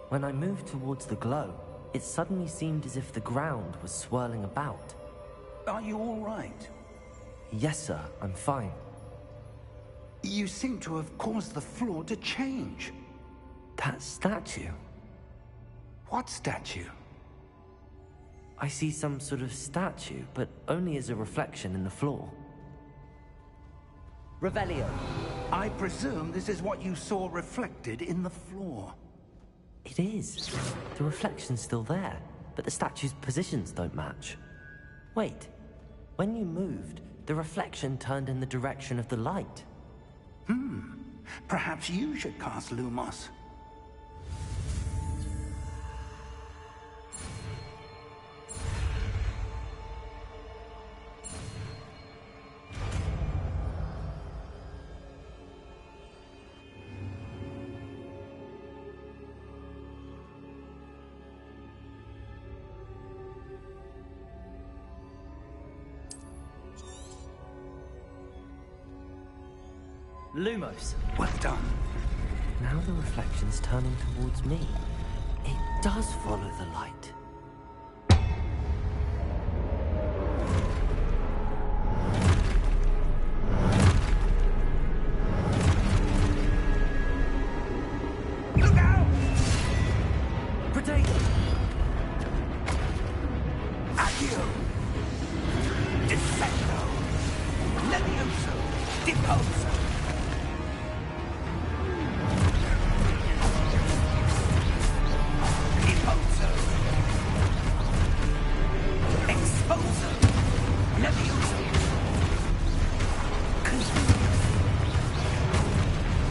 When I moved towards the glow, it suddenly seemed as if the ground was swirling about. Are you all right? Yes, sir, I'm fine. You seem to have caused the floor to change. That statue? What statue? I see some sort of statue, but only as a reflection in the floor. Revelio. I presume this is what you saw reflected in the floor. It is. The reflection's still there, but the statue's positions don't match. Wait, when you moved, the reflection turned in the direction of the light. Perhaps you should cast Lumos. Lumos. Well done. Now the reflection's turning towards me. It does follow the light. Look out! Potato! Accio! Defecto! Levioso! Deposo! Deposo! Exposo! Levioso!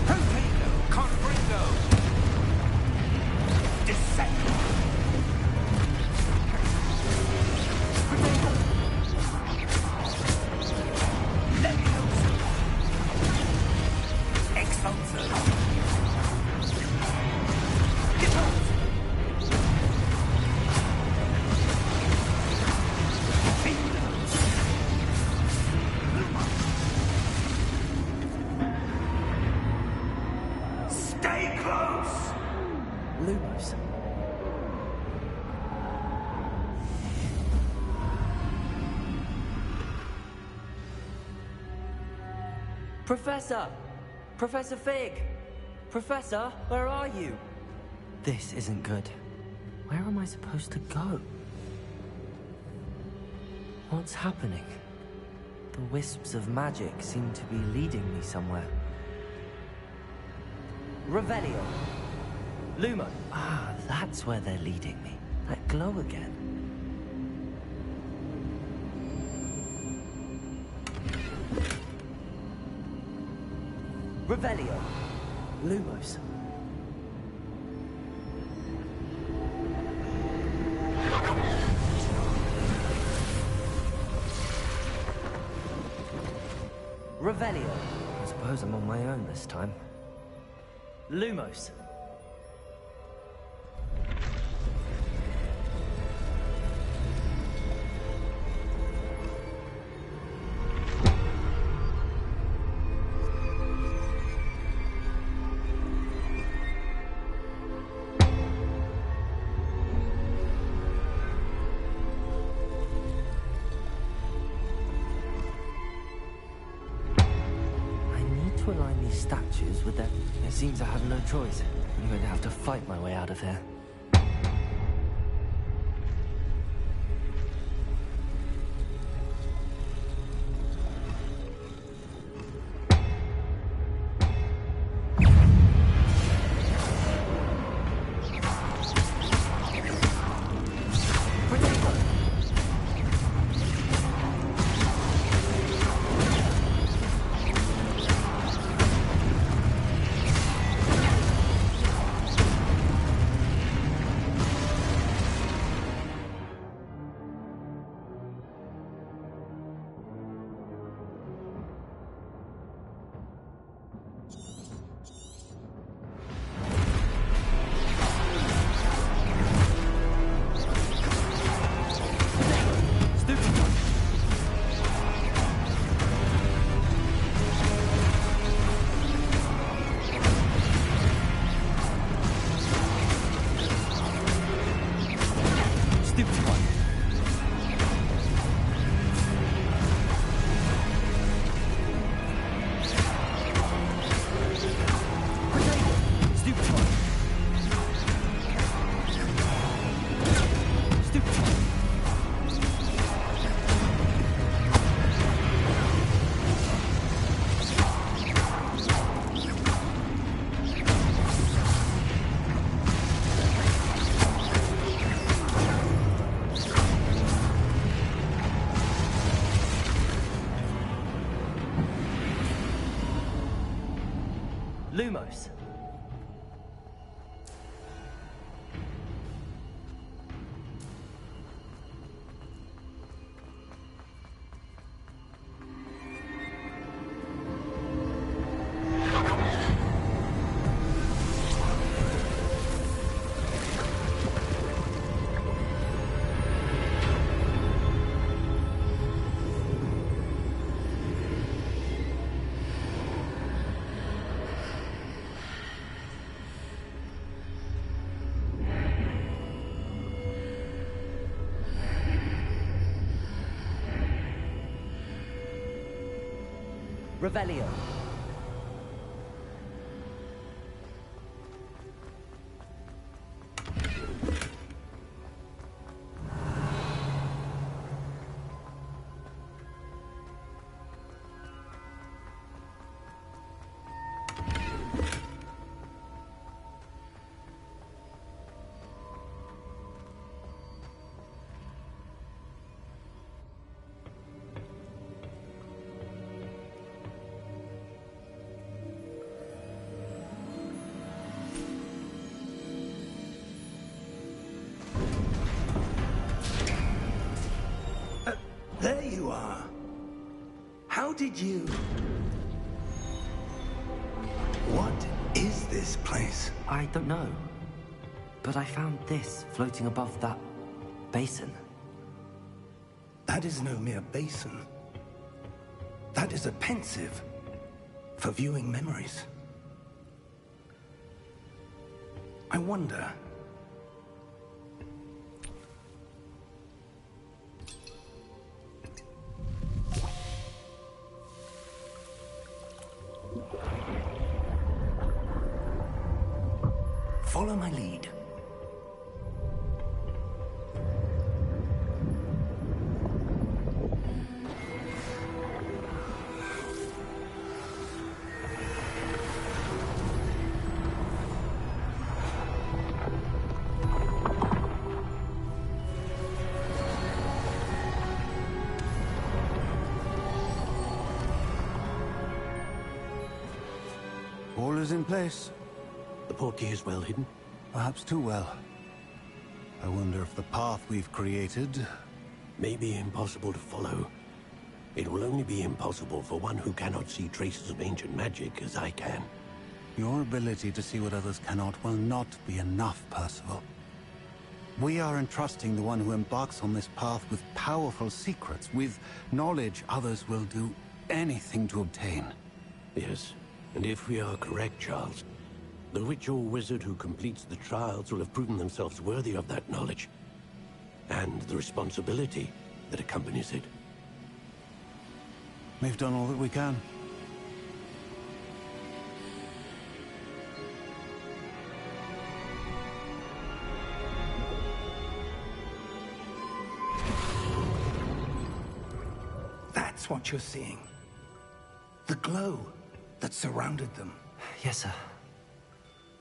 Protego! Confringo! Dissecto! Levioso! Exposo! Deposo! Stay close! Lumos. Professor! Professor Fig! Professor, where are you? This isn't good. Where am I supposed to go? What's happening? The wisps of magic seem to be leading me somewhere. Revelio. Lumo! Ah, that's where they're leading me. That glow again. Revelio. Lumos. Revelio. I suppose I'm on my own this time. Lumos. To align these statues with their... It seems I have no choice. I'm going to have to fight my way out of here. Lumos. Revelio. There you are. How did you... What is this place? I don't know. But I found this floating above that basin. That is no mere basin. That is a pensive for viewing memories. I wonder... Follow my lead. All is in place. The portkey is well hidden. Perhaps too well. I wonder if the path we've created... May be impossible to follow. It will only be impossible for one who cannot see traces of ancient magic as I can. Your ability to see what others cannot will not be enough, Percival. We are entrusting the one who embarks on this path with powerful secrets, with knowledge others will do anything to obtain. Yes, and if we are correct, Charles, the witch or wizard who completes the trials will have proven themselves worthy of that knowledge, and the responsibility that accompanies it. We've done all that we can. That's what you're seeing. The glow that surrounded them. Yes, sir.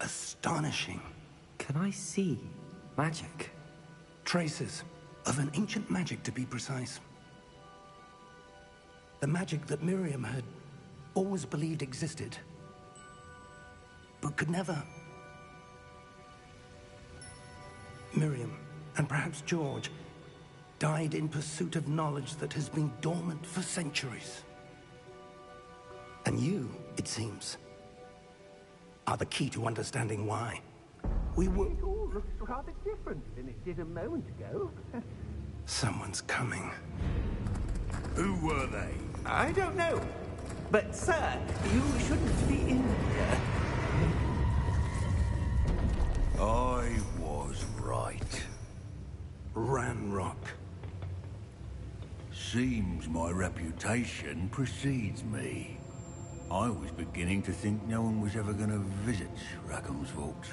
Astonishing. Can I see magic? Traces of an ancient magic, to be precise. The magic that Miriam had always believed existed, but could never. Miriam, and perhaps George, died in pursuit of knowledge that has been dormant for centuries. And you, it seems, are the key to understanding why. We were... It all looks rather different than it did a moment ago. Someone's coming. Who were they? I don't know. But, sir, you shouldn't be in here. I was right. Ranrock. Seems my reputation precedes me. I was beginning to think no one was ever going to visit Rackham's vault.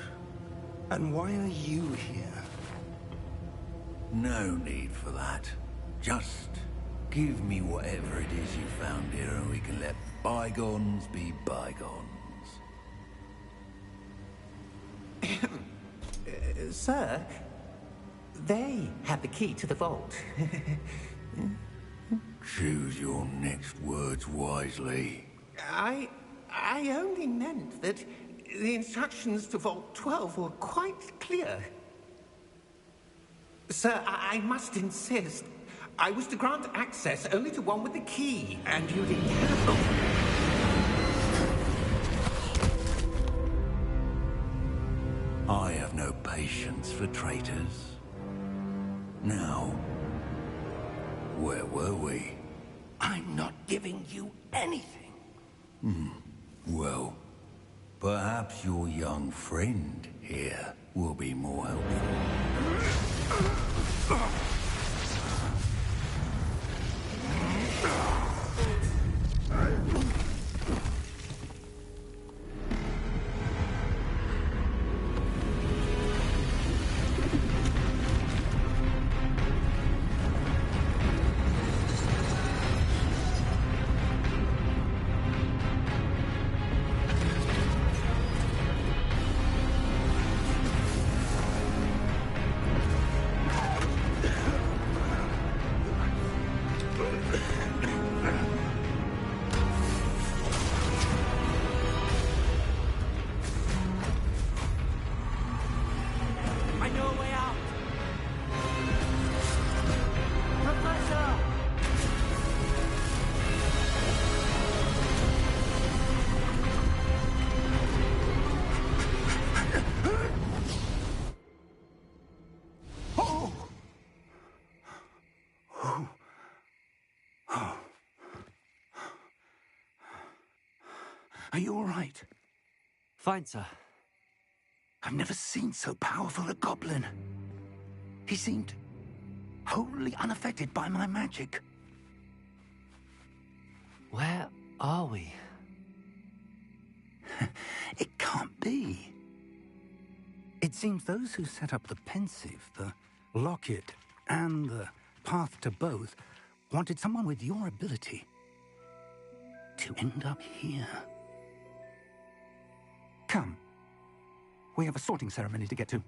And why are you here? No need for that. Just give me whatever it is you found here and we can let bygones be bygones. Sir, they have the key to the vault. Choose your next words wisely. I only meant that the instructions to Vault 12 were quite clear. Sir, I must insist. I was to grant access only to one with the key, and you didn't have... I have no patience for traitors. Now, where were we? I'm not giving you anything. Well, perhaps your young friend here will be more helpful. Are you all right? Fine, sir. I've never seen so powerful a goblin. He seemed wholly unaffected by my magic. Where are we? It can't be. It seems those who set up the pensive, the locket, and the path to both wanted someone with your ability to end up here. Come. We have a sorting ceremony to get to.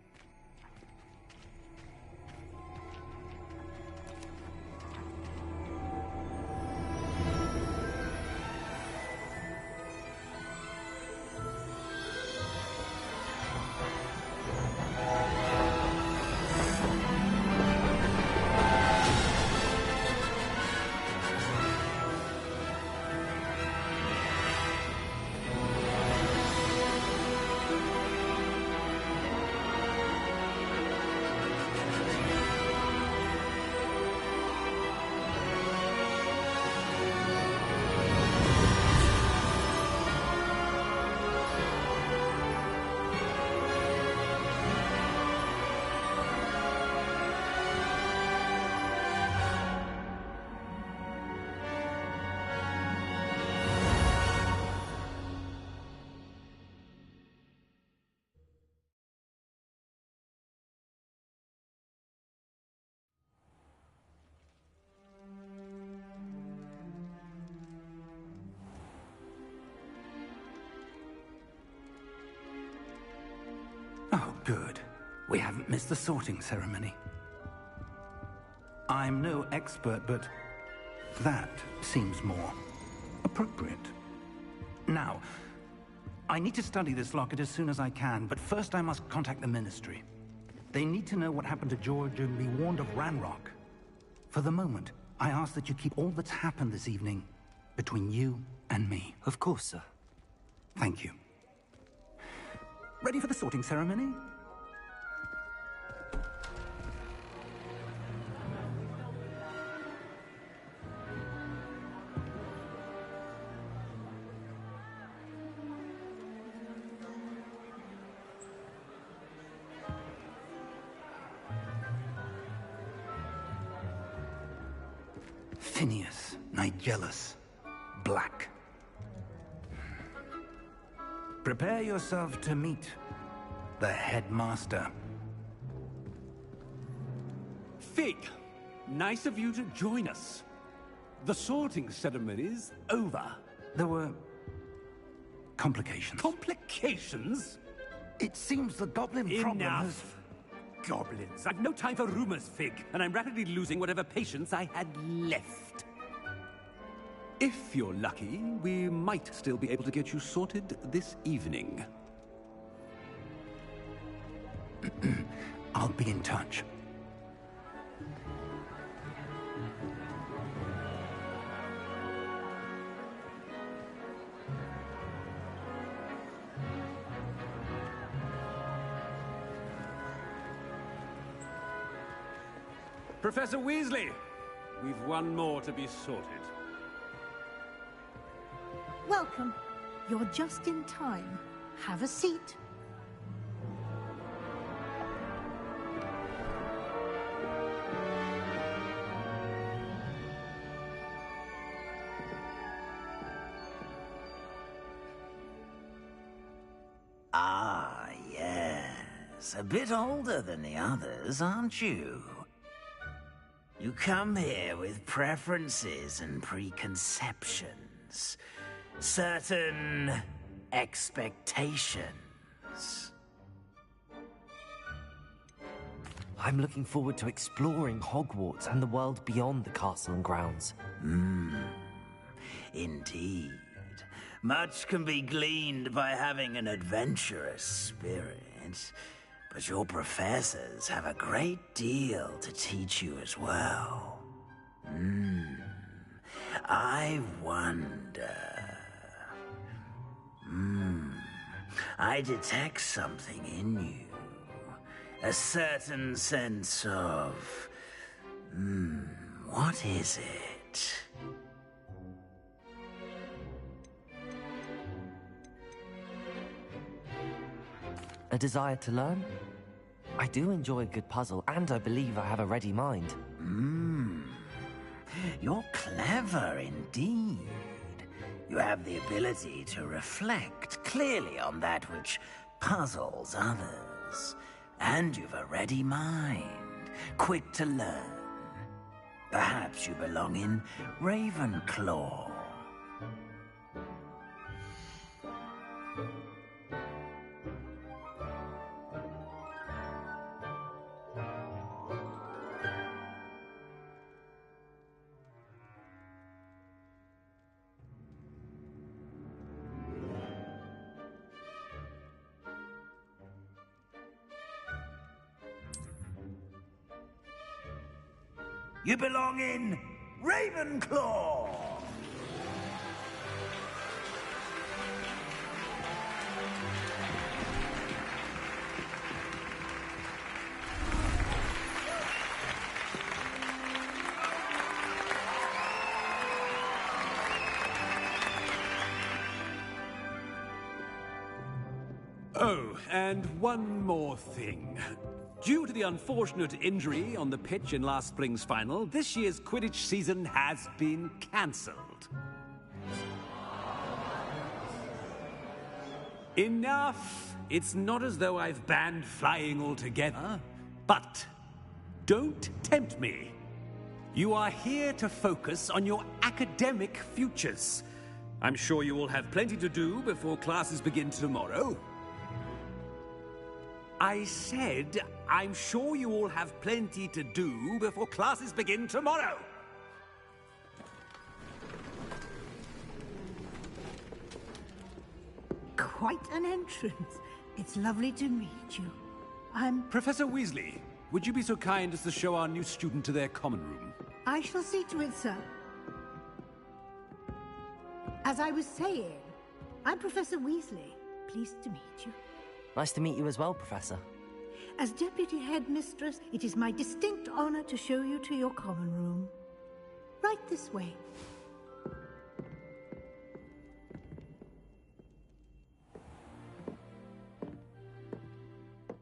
Oh, good. We haven't missed the sorting ceremony. I'm no expert, but that seems more appropriate. Now, I need to study this locket as soon as I can, but first I must contact the Ministry. They need to know what happened to George and be warned of Ranrock. For the moment, I ask that you keep all that's happened this evening between you and me. Of course, sir. Thank you. Ready for the sorting ceremony? Phineas, Nigellus, Black. Prepare yourself to meet the headmaster. Fig, nice of you to join us. The sorting ceremony's over. There were complications. Complications? It seems the goblin problem has... Enough! Goblins. I've no time for rumors, Fig, and I'm rapidly losing whatever patience I had left. If you're lucky, we might still be able to get you sorted this evening. I'll be in touch. Professor Weasley, we've one more to be sorted. Welcome. You're just in time. Have a seat. Ah, yes. A bit older than the others, aren't you? You come here with preferences and preconceptions. Certain expectations. I'm looking forward to exploring Hogwarts and the world beyond the castle and grounds. Indeed. Much can be gleaned by having an adventurous spirit, but your professors have a great deal to teach you as well. I wonder... I detect something in you. A certain sense of... what is it? A desire to learn? I do enjoy a good puzzle, and I believe I have a ready mind. You're clever indeed. You have the ability to reflect clearly on that which puzzles others. And you've a ready mind, quick to learn. Perhaps you belong in Ravenclaw. You belong in Ravenclaw! Oh, and one more thing. Due to the unfortunate injury on the pitch in last spring's final, this year's Quidditch season has been cancelled. Enough! It's not as though I've banned flying altogether. But don't tempt me. You are here to focus on your academic futures. I'm sure you will have plenty to do before classes begin tomorrow. I said, I'm sure you all have plenty to do before classes begin tomorrow. Quite an entrance. It's lovely to meet you. I'm... Professor Weasley, would you be so kind as to show our new student to their common room? I shall see to it, sir. As I was saying, I'm Professor Weasley. Pleased to meet you. Nice to meet you as well, Professor. As Deputy Headmistress, it is my distinct honor to show you to your common room. Right this way.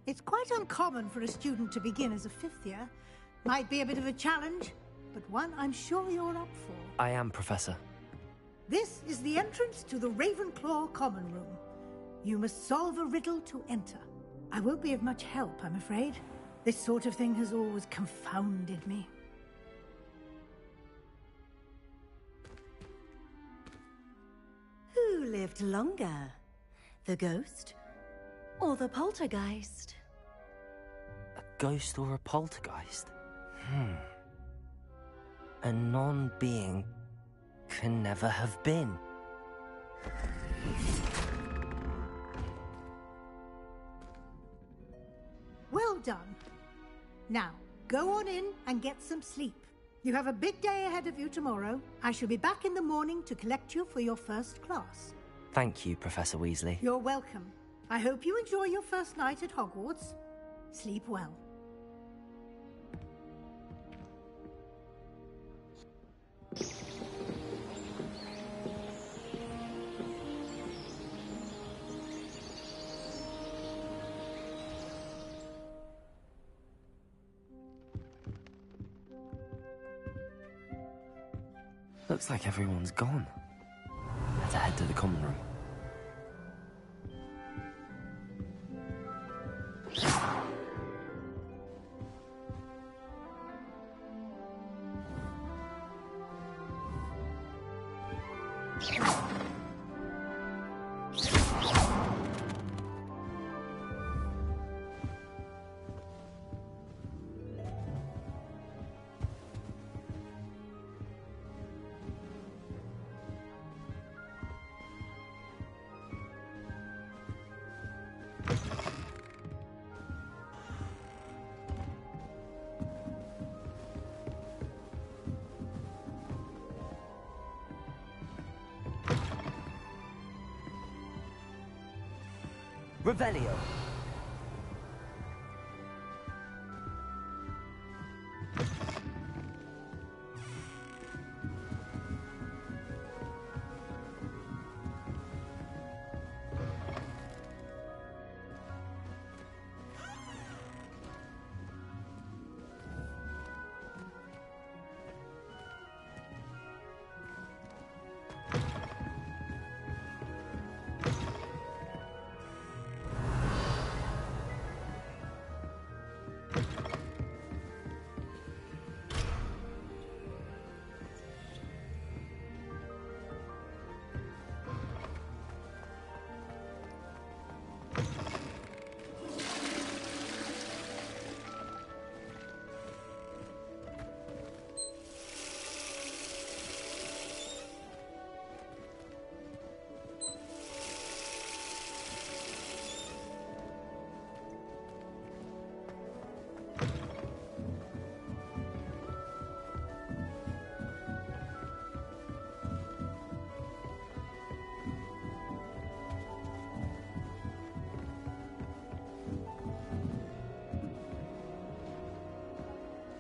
It's quite uncommon for a student to begin as a fifth year. Might be a bit of a challenge, but one I'm sure you're up for. I am, Professor. This is the entrance to the Ravenclaw common room. You must solve a riddle to enter. I won't be of much help, I'm afraid. This sort of thing has always confounded me. Who lived longer? The ghost or the poltergeist? A ghost or a poltergeist? A non-being can never have been. Well done. Now, go on in and get some sleep. You have a big day ahead of you tomorrow. I shall be back in the morning to collect you for your first class. Thank you, Professor Weasley. You're welcome. I hope you enjoy your first night at Hogwarts. Sleep well. Looks like everyone's gone. Better head to the common room. Revelio.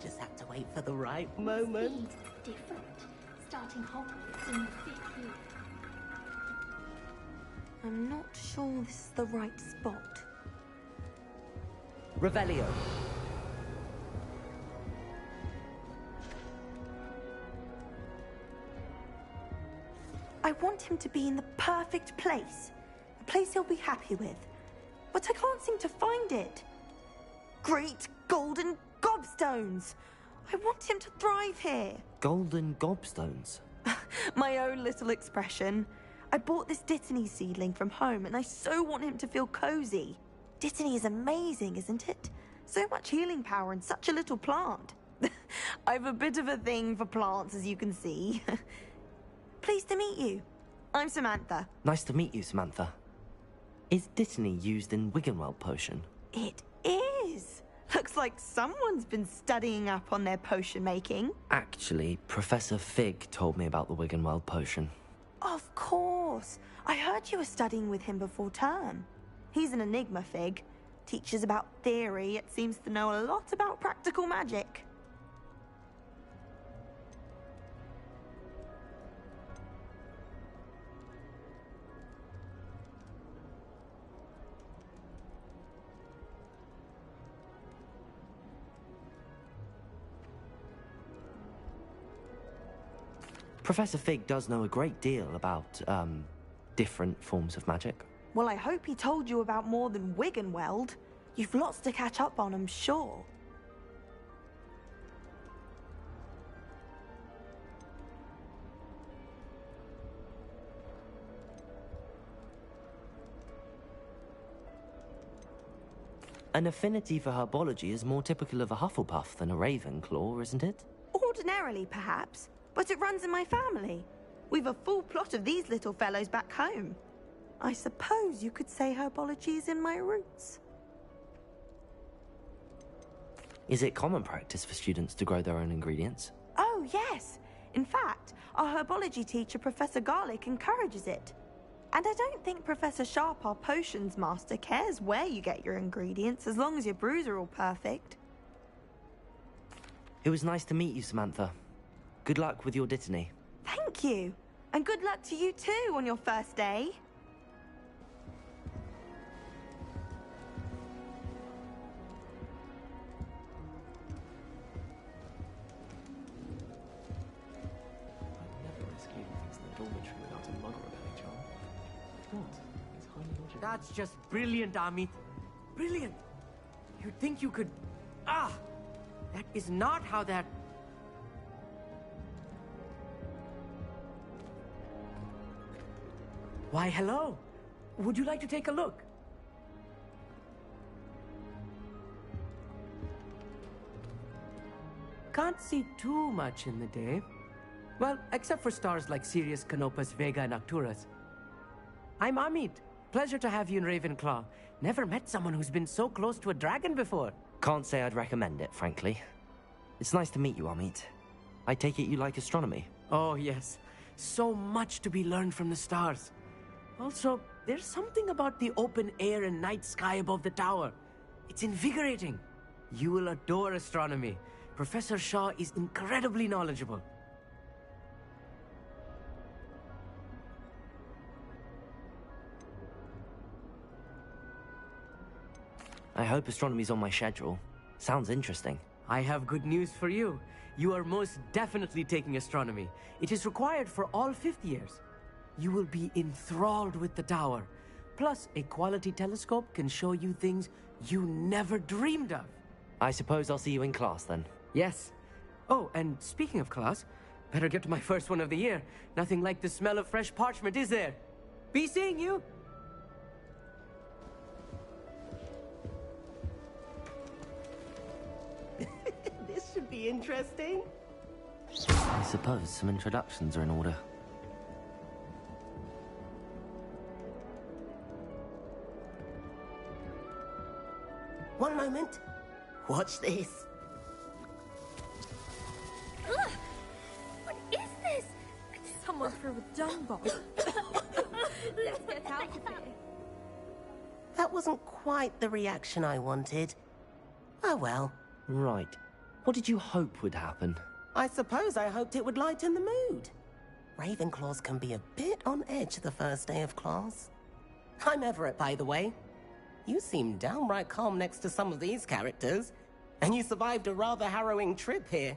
Just had to wait for the right moment. Different. Starting Hogwarts in the 5th year. I'm not sure this is the right spot. Revelio. I want him to be in the perfect place. A place he'll be happy with. But I can't seem to find it. Great golden gobstones! I want him to thrive here. Golden gobstones? My own little expression. I bought this Dittany seedling from home and I so want him to feel cozy. Dittany is amazing, isn't it? So much healing power in such a little plant. I've a bit of a thing for plants, as you can see. Pleased to meet you. I'm Samantha. Nice to meet you, Samantha. Is Dittany used in Wiggenweld potion? It is. Looks like someone's been studying up on their potion making. Actually, Professor Fig told me about the Wiggenweld potion. Of course. I heard you were studying with him before term. He's an enigma, Fig. Teaches about theory, yet seems to know a lot about practical magic. Professor Fig does know a great deal about, different forms of magic. Well, I hope he told you about more than Wiggenweld. You've lots to catch up on, I'm sure. An affinity for herbology is more typical of a Hufflepuff than a Ravenclaw, isn't it? Ordinarily, perhaps, but it runs in my family. We've a full plot of these little fellows back home. I suppose you could say herbology is in my roots. Is it common practice for students to grow their own ingredients? Oh, yes. In fact, our herbology teacher, Professor Garlick, encourages it. And I don't think Professor Sharp, our potions master, cares where you get your ingredients, as long as your brews are all perfect. It was nice to meet you, Samantha. Good luck with your dittany. Thank you. And good luck to you too on your first day. That's just brilliant, Amit. Brilliant. You'd think you could... Ah! That is not how that... Why, hello. Would you like to take a look? Can't see too much in the day. Well, except for stars like Sirius, Canopus, Vega, and Arcturus. I'm Amit. Pleasure to have you in Ravenclaw. Never met someone who's been so close to a dragon before. Can't say I'd recommend it, frankly. It's nice to meet you, Amit. I take it you like astronomy? Oh, yes. So much to be learned from the stars. Also, there's something about the open air and night sky above the tower. It's invigorating. You will adore astronomy. Professor Shaw is incredibly knowledgeable. I hope astronomy's on my schedule. Sounds interesting. I have good news for you. You are most definitely taking astronomy. It is required for all fifth years. You will be enthralled with the tower. Plus, a quality telescope can show you things you never dreamed of. I suppose I'll see you in class then. Yes. Oh, and speaking of class, better get to my first one of the year. Nothing like the smell of fresh parchment, is there? Be seeing you! This should be interesting. I suppose some introductions are in order. One moment. Watch this. Ugh! What is this? Someone threw a dung bomb. Let's get out of here. That wasn't quite the reaction I wanted. Oh well. Right. What did you hope would happen? I suppose I hoped it would lighten the mood. Ravenclaws can be a bit on edge the first day of class. I'm Everett, by the way. You seem downright calm next to some of these characters, and you survived a rather harrowing trip here.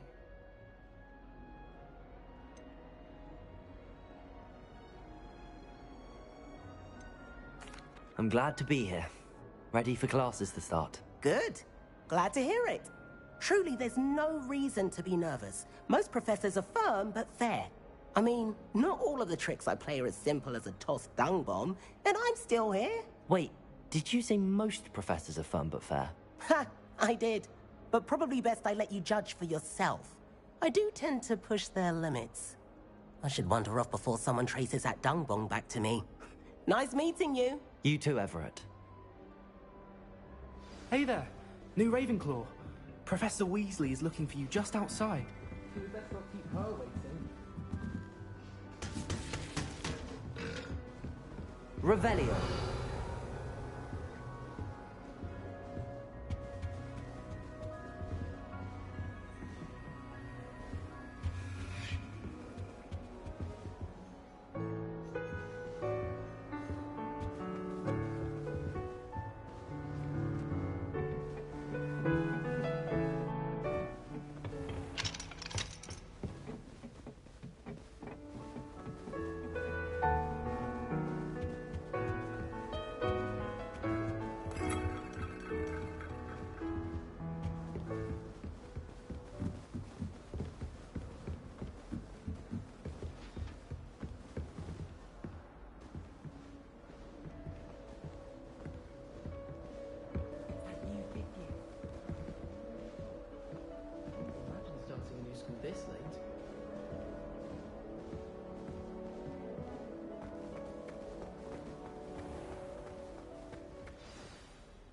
I'm glad to be here. Ready for classes to start. Good. Glad to hear it. Truly, there's no reason to be nervous. Most professors are firm but fair. I mean, not all of the tricks I play are as simple as a tossed dung bomb, and I'm still here. Wait, did you say most professors are firm but fair? Ha! I did. But probably best I let you judge for yourself. I do tend to push their limits. I should wander off before someone traces that dung bomb back to me. Nice meeting you. You too, Everett. Hey there, new Ravenclaw. Professor Weasley is looking for you just outside. You best not keep her waiting. Revelio.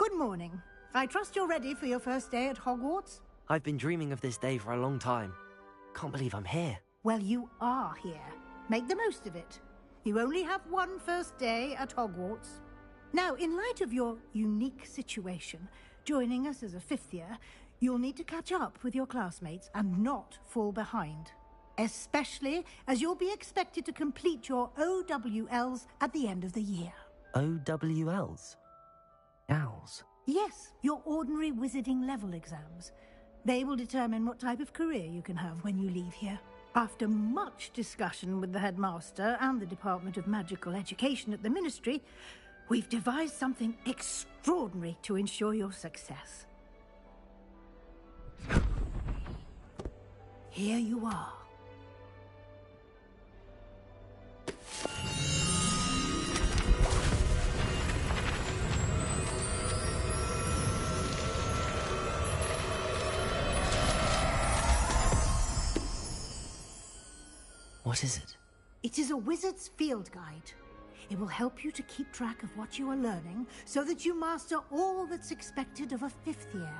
Good morning. I trust you're ready for your first day at Hogwarts? I've been dreaming of this day for a long time. Can't believe I'm here. Well, you are here. Make the most of it. You only have one first day at Hogwarts. Now, in light of your unique situation, joining us as a fifth year, you'll need to catch up with your classmates and not fall behind. Especially as you'll be expected to complete your OWLs at the end of the year. OWLs? Owls? Yes, your ordinary wizarding level exams. They will determine what type of career you can have when you leave here. After much discussion with the headmaster and the Department of Magical Education at the Ministry, we've devised something extraordinary to ensure your success. Here you are. What is it? It is a wizard's field guide. It will help you to keep track of what you are learning so that you master all that's expected of a fifth year.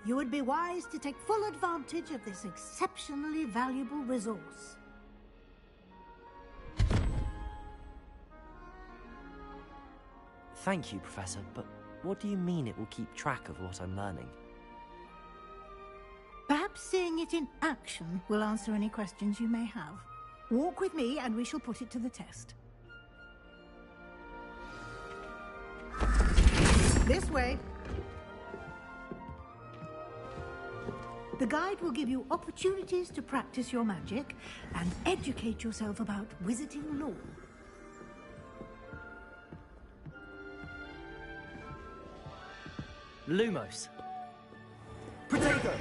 You would be wise to take full advantage of this exceptionally valuable resource. Thank you, Professor, but what do you mean it will keep track of what I'm learning? Perhaps seeing it in action will answer any questions you may have. Walk with me and we shall put it to the test. This way. The guide will give you opportunities to practice your magic and educate yourself about wizarding lore. Lumos. Protego!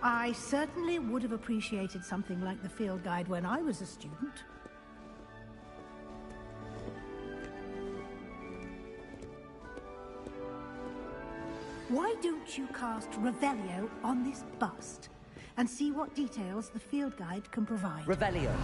I certainly would have appreciated something like the field guide when I was a student. Why don't you cast Revelio on this bust and see what details the field guide can provide? Revelio.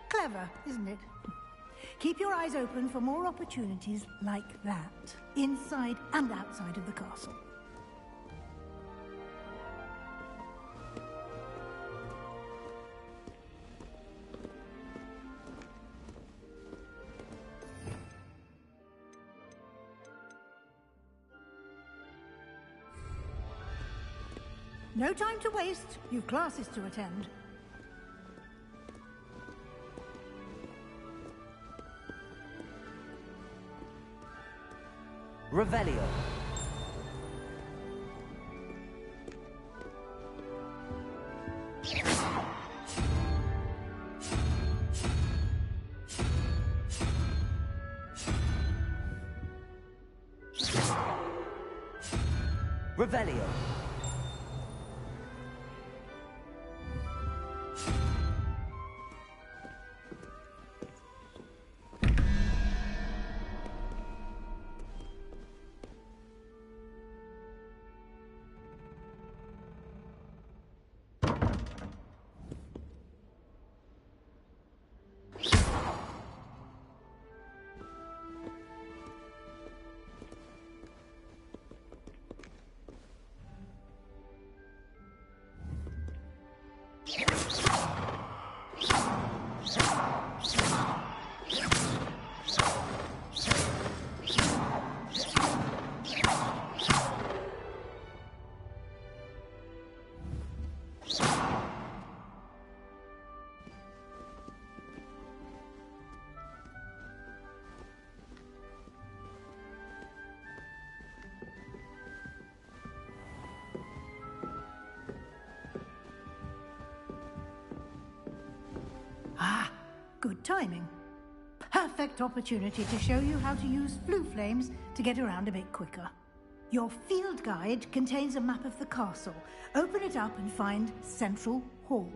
Clever, isn't it? Keep your eyes open for more opportunities like that, inside and outside of the castle. No time to waste. You've classes to attend. Revelio. Revelio. Good timing. Perfect opportunity to show you how to use flue flames to get around a bit quicker. Your field guide contains a map of the castle. Open it up and find Central Hall.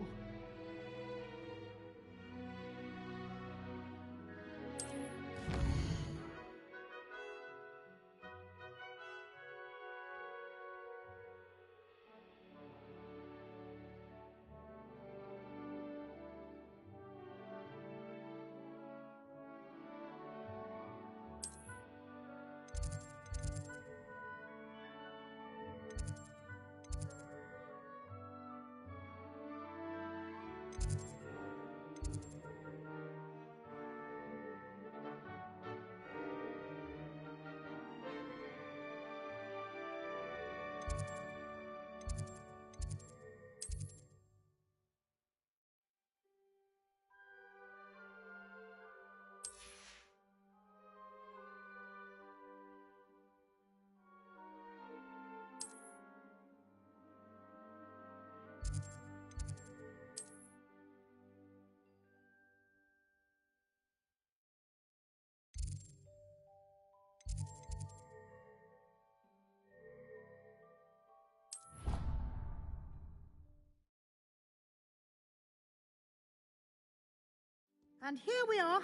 And here we are.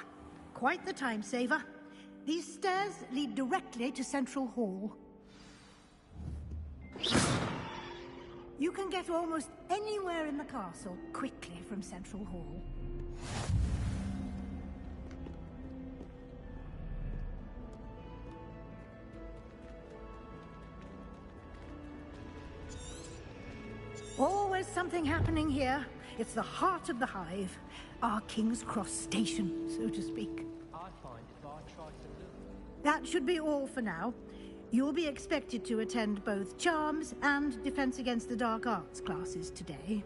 Quite the time saver. These stairs lead directly to Central Hall. You can get almost anywhere in the castle quickly from Central Hall. Always something happening here. It's the heart of the Hive. Our King's Cross station, so to speak. I find if I try to look... That should be all for now. You'll be expected to attend both Charms and Defense Against the Dark Arts classes today.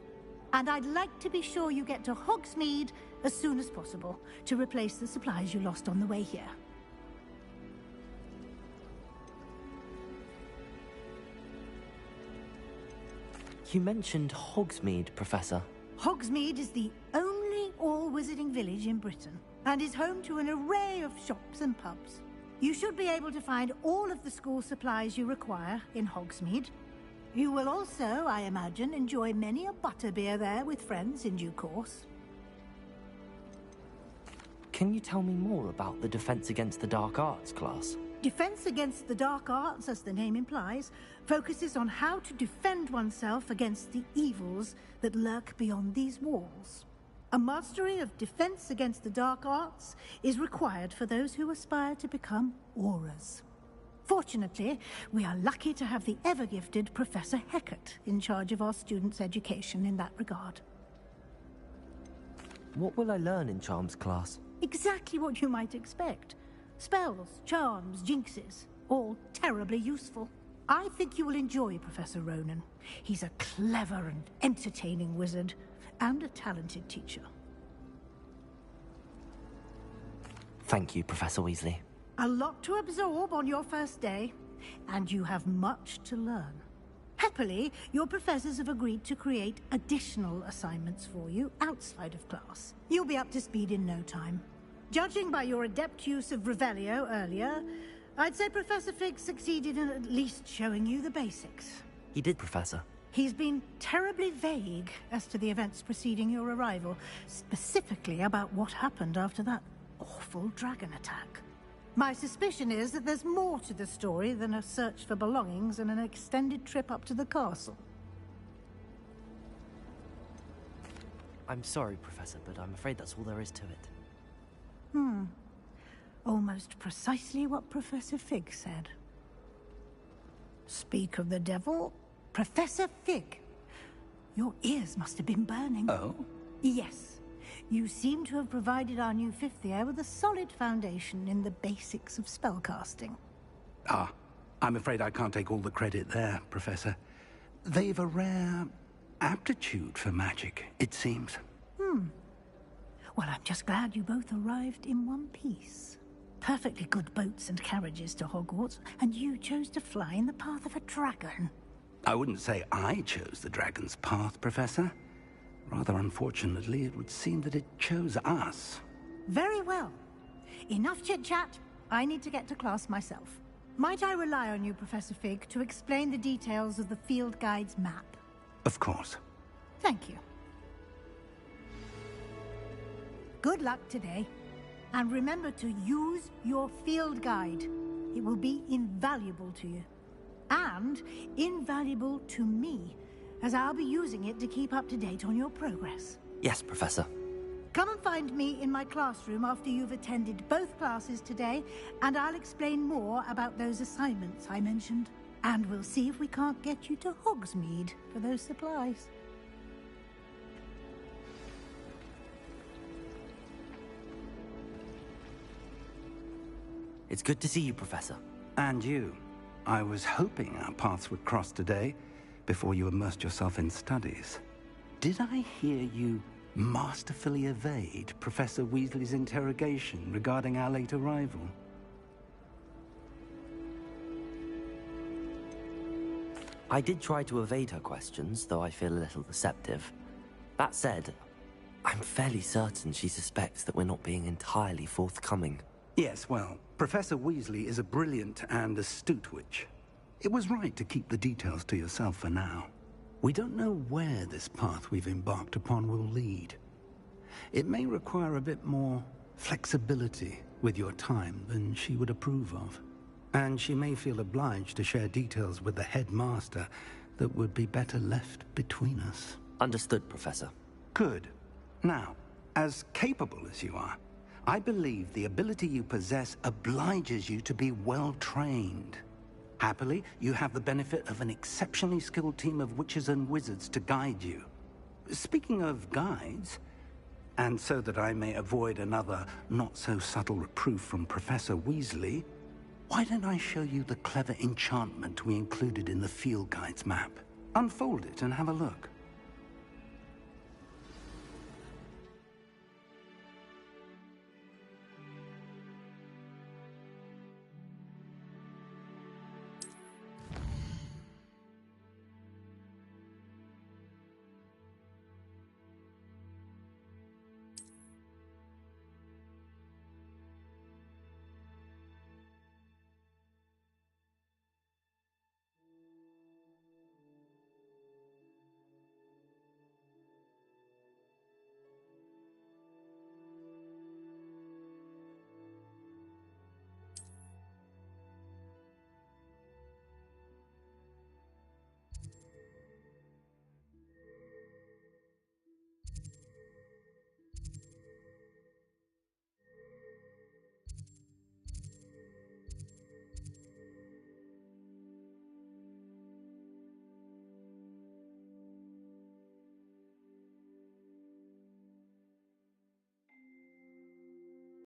And I'd like to be sure you get to Hogsmeade as soon as possible to replace the supplies you lost on the way here. You mentioned Hogsmeade, Professor. Hogsmeade is the only all-wizarding village in Britain and is home to an array of shops and pubs. You should be able to find all of the school supplies you require in Hogsmeade. You will also, I imagine, enjoy many a butterbeer there with friends in due course. Can you tell me more about the Defense Against the Dark Arts class? Defense Against the Dark Arts, as the name implies, focuses on how to defend oneself against the evils that lurk beyond these walls. A mastery of Defense Against the Dark Arts is required for those who aspire to become Aurors. Fortunately, we are lucky to have the ever-gifted Professor Hecat in charge of our students' education in that regard. What will I learn in Charms class? Exactly what you might expect. Spells, charms, jinxes, all terribly useful. I think you will enjoy Professor Ronan. He's a clever and entertaining wizard, and a talented teacher. Thank you, Professor Weasley. A lot to absorb on your first day, and you have much to learn. Happily, your professors have agreed to create additional assignments for you outside of class. You'll be up to speed in no time. Judging by your adept use of Revelio earlier, I'd say Professor Fig succeeded in at least showing you the basics. He did, Professor. He's been terribly vague as to the events preceding your arrival, specifically about what happened after that awful dragon attack. My suspicion is that there's more to the story than a search for belongings and an extended trip up to the castle. I'm sorry, Professor, but I'm afraid that's all there is to it. Almost precisely what Professor Fig said. Speak of the devil, Professor Fig. Your ears must have been burning. Oh? Yes. You seem to have provided our new fifth year with a solid foundation in the basics of spellcasting. Ah, I'm afraid I can't take all the credit there, Professor. They've a rare aptitude for magic, it seems. Well, I'm just glad you both arrived in one piece. Perfectly good boats and carriages to Hogwarts, and you chose to fly in the path of a dragon. I wouldn't say I chose the dragon's path, Professor. Rather unfortunately, it would seem that it chose us. Very well. Enough chit-chat. I need to get to class myself. Might I rely on you, Professor Fig, to explain the details of the field guide's map? Of course. Thank you. Good luck today. And remember to use your field guide. It will be invaluable to you. And invaluable to me, as I'll be using it to keep up to date on your progress. Yes, Professor. Come and find me in my classroom after you've attended both classes today, and I'll explain more about those assignments I mentioned. And we'll see if we can't get you to Hogsmeade for those supplies. It's good to see you, Professor. And you. I was hoping our paths would cross today, before you immersed yourself in studies. Did I hear you masterfully evade Professor Weasley's interrogation regarding our late arrival? I did try to evade her questions, though I feel a little deceptive. That said, I'm fairly certain she suspects that we're not being entirely forthcoming. Yes, well, Professor Weasley is a brilliant and astute witch. It was right to keep the details to yourself for now. We don't know where this path we've embarked upon will lead. It may require a bit more flexibility with your time than she would approve of. And she may feel obliged to share details with the headmaster that would be better left between us. Understood, Professor. Good. Now, as capable as you are, I believe the ability you possess obliges you to be well-trained. Happily, you have the benefit of an exceptionally skilled team of witches and wizards to guide you. Speaking of guides, and so that I may avoid another not-so-subtle reproof from Professor Weasley, why don't I show you the clever enchantment we included in the field guide's map? Unfold it and have a look.